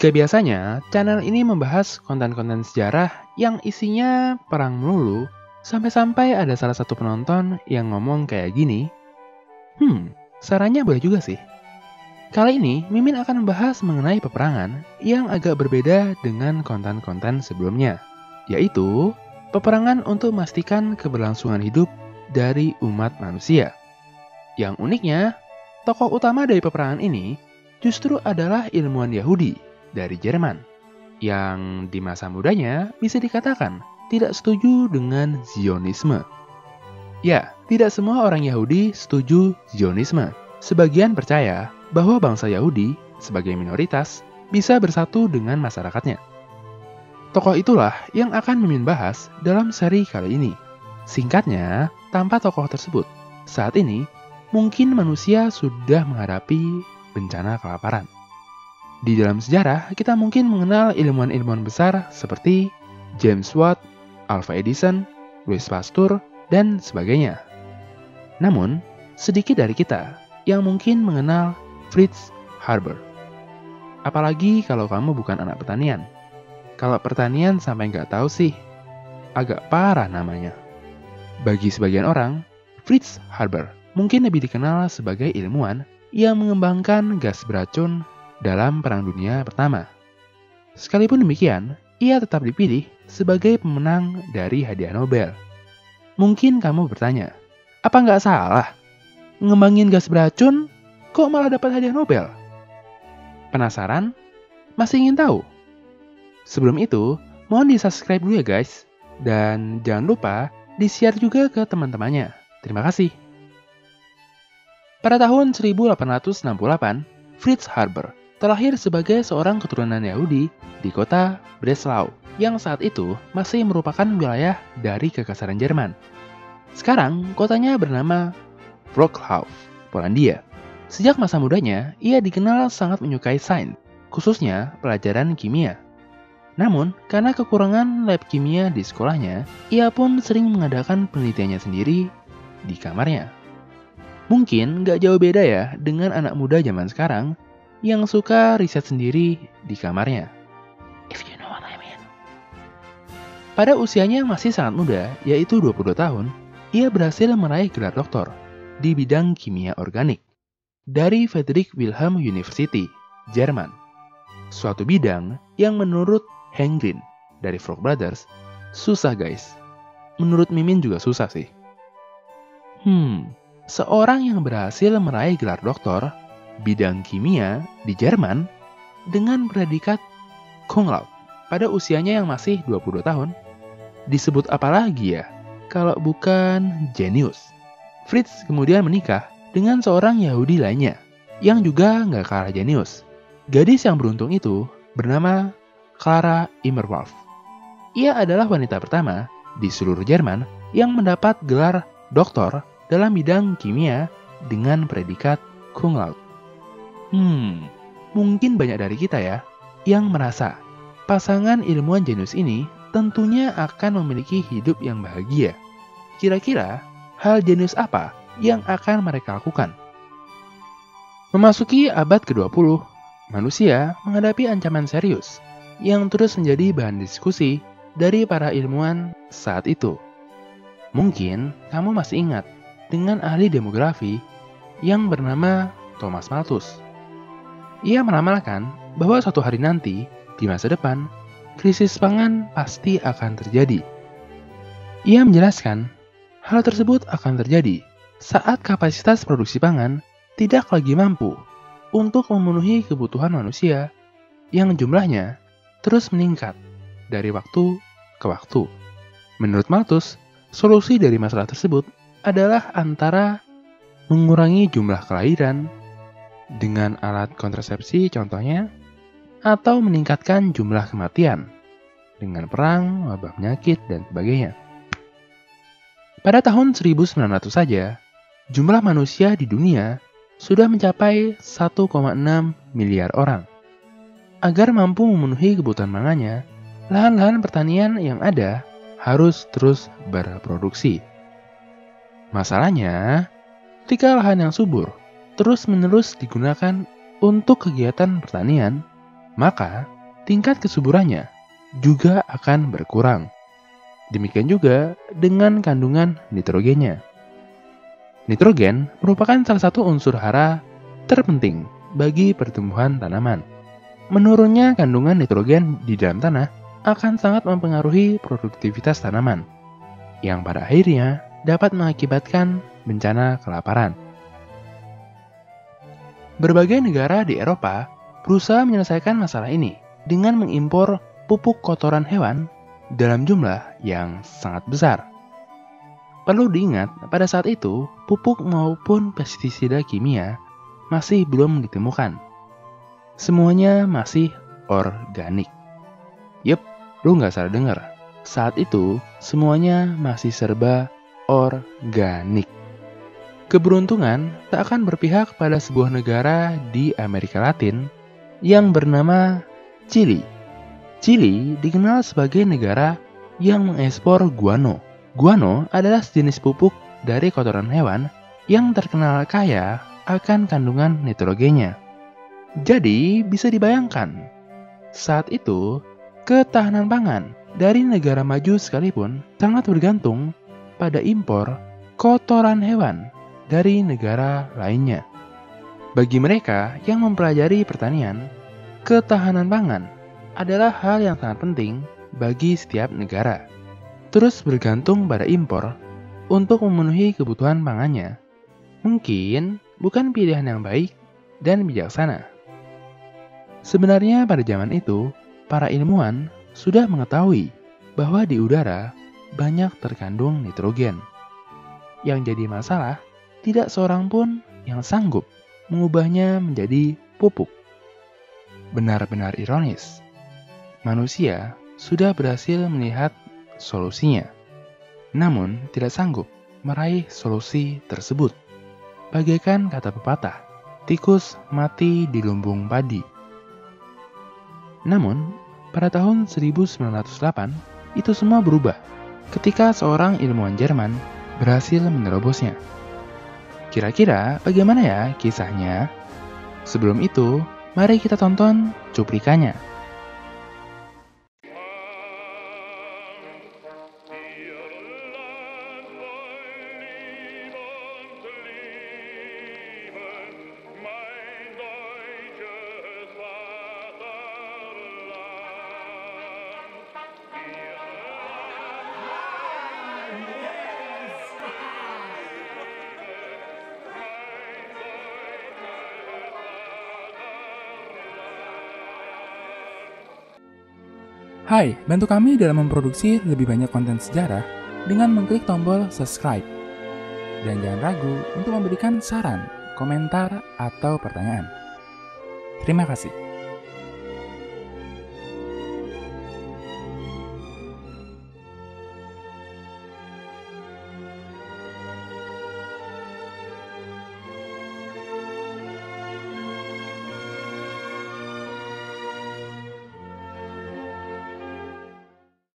Jika biasanya channel ini membahas konten-konten sejarah yang isinya perang melulu, sampai-sampai ada salah satu penonton yang ngomong kayak gini, sarannya boleh juga sih. Kali ini, Mimin akan membahas mengenai peperangan yang agak berbeda dengan konten-konten sebelumnya, yaitu peperangan untuk memastikan keberlangsungan hidup dari umat manusia. Yang uniknya, tokoh utama dari peperangan ini justru adalah ilmuwan Yahudi dari Jerman, yang di masa mudanya bisa dikatakan tidak setuju dengan Zionisme. Ya, tidak semua orang Yahudi setuju Zionisme. Sebagian percaya bahwa bangsa Yahudi sebagai minoritas bisa bersatu dengan masyarakatnya. Tokoh itulah yang akan Mimin bahas dalam seri kali ini. Singkatnya, tanpa tokoh tersebut, saat ini mungkin manusia sudah menghadapi bencana kelaparan. Di dalam sejarah, kita mungkin mengenal ilmuwan-ilmuwan besar seperti James Watt, Alva Edison, Louis Pasteur, dan sebagainya. Namun, sedikit dari kita yang mungkin mengenal Fritz Haber. Apalagi kalau kamu bukan anak pertanian. Kalau pertanian sampai nggak tahu sih, agak parah namanya. Bagi sebagian orang, Fritz Haber mungkin lebih dikenal sebagai ilmuwan yang mengembangkan gas beracun dalam Perang Dunia Pertama. Sekalipun demikian, ia tetap dipilih sebagai pemenang dari hadiah Nobel. Mungkin kamu bertanya, apa nggak salah? Ngembangin gas beracun, kok malah dapat hadiah Nobel? Penasaran? Masih ingin tahu? Sebelum itu, mohon di-subscribe dulu ya guys. Dan jangan lupa di-share juga ke teman-temannya. Terima kasih. Pada tahun 1868, Fritz Haber terlahir sebagai seorang keturunan Yahudi di kota Breslau, yang saat itu masih merupakan wilayah dari Kekaisaran Jerman. Sekarang, kotanya bernama Wrocław, Polandia. Sejak masa mudanya, ia dikenal sangat menyukai sains, khususnya pelajaran kimia. Namun, karena kekurangan lab kimia di sekolahnya, ia pun sering mengadakan penelitiannya sendiri di kamarnya. Mungkin nggak jauh beda ya dengan anak muda zaman sekarang yang suka riset sendiri di kamarnya. If you know what I mean. Pada usianya yang masih sangat muda, yaitu 22 tahun, ia berhasil meraih gelar doktor di bidang kimia organik dari Friedrich Wilhelm University, Jerman. Suatu bidang yang menurut Hank Green dari Frog Brothers susah guys. Menurut Mimin juga susah sih. Seorang yang berhasil meraih gelar doktor bidang kimia di Jerman dengan predikat Cum Laude pada usianya yang masih 22 tahun, disebut apa lagi ya kalau bukan jenius. Fritz kemudian menikah dengan seorang Yahudi lainnya yang juga nggak kalah jenius. Gadis yang beruntung itu bernama Clara Immerwahr. Ia adalah wanita pertama di seluruh Jerman yang mendapat gelar doktor dalam bidang kimia dengan predikat Cum Laude. Mungkin banyak dari kita ya yang merasa pasangan ilmuwan jenius ini tentunya akan memiliki hidup yang bahagia. Kira-kira hal jenius apa yang akan mereka lakukan? Memasuki abad ke-20, manusia menghadapi ancaman serius yang terus menjadi bahan diskusi dari para ilmuwan saat itu. Mungkin kamu masih ingat dengan ahli demografi yang bernama Thomas Malthus. Ia meramalkan bahwa suatu hari nanti, di masa depan, krisis pangan pasti akan terjadi. Ia menjelaskan, hal tersebut akan terjadi saat kapasitas produksi pangan tidak lagi mampu untuk memenuhi kebutuhan manusia yang jumlahnya terus meningkat dari waktu ke waktu. Menurut Malthus, solusi dari masalah tersebut adalah antara mengurangi jumlah kelahiran dengan alat kontrasepsi contohnya, atau meningkatkan jumlah kematian dengan perang, wabah penyakit, dan sebagainya. Pada tahun 1900 saja, jumlah manusia di dunia sudah mencapai 1,6 miliar orang. Agar mampu memenuhi kebutuhan pangannya, lahan-lahan pertanian yang ada harus terus berproduksi. Masalahnya, ketika lahan yang subur terus-menerus digunakan untuk kegiatan pertanian, maka tingkat kesuburannya juga akan berkurang. Demikian juga dengan kandungan nitrogennya. Nitrogen merupakan salah satu unsur hara terpenting bagi pertumbuhan tanaman. Menurunnya kandungan nitrogen di dalam tanah akan sangat mempengaruhi produktivitas tanaman, yang pada akhirnya dapat mengakibatkan bencana kelaparan. Berbagai negara di Eropa berusaha menyelesaikan masalah ini dengan mengimpor pupuk kotoran hewan dalam jumlah yang sangat besar. Perlu diingat, pada saat itu pupuk maupun pestisida kimia masih belum ditemukan. Semuanya masih organik. Yep, lu nggak salah dengar. Saat itu semuanya masih serba organik. Keberuntungan tak akan berpihak pada sebuah negara di Amerika Latin yang bernama Chili. Chili dikenal sebagai negara yang mengekspor guano. Guano adalah sejenis pupuk dari kotoran hewan yang terkenal kaya akan kandungan nitrogennya. Jadi bisa dibayangkan, saat itu ketahanan pangan dari negara maju sekalipun sangat bergantung pada impor kotoran hewan dari negara lainnya. Bagi mereka yang mempelajari pertanian, ketahanan pangan adalah hal yang sangat penting bagi setiap negara. Terus bergantung pada impor untuk memenuhi kebutuhan pangannya mungkin bukan pilihan yang baik dan bijaksana. Sebenarnya pada zaman itu, para ilmuwan sudah mengetahui bahwa di udara banyak terkandung nitrogen. Yang jadi masalah, tidak seorang pun yang sanggup mengubahnya menjadi pupuk. Benar-benar ironis, manusia sudah berhasil melihat solusinya, namun tidak sanggup meraih solusi tersebut. Bagaikan kata pepatah, tikus mati di lumbung padi. Namun, pada tahun 1908, itu semua berubah ketika seorang ilmuwan Jerman berhasil menerobosnya. Kira-kira bagaimana ya kisahnya? Sebelum itu, mari kita tonton cuplikannya. Hai, bantu kami dalam memproduksi lebih banyak konten sejarah dengan mengklik tombol subscribe. Dan jangan ragu untuk memberikan saran, komentar, atau pertanyaan. Terima kasih.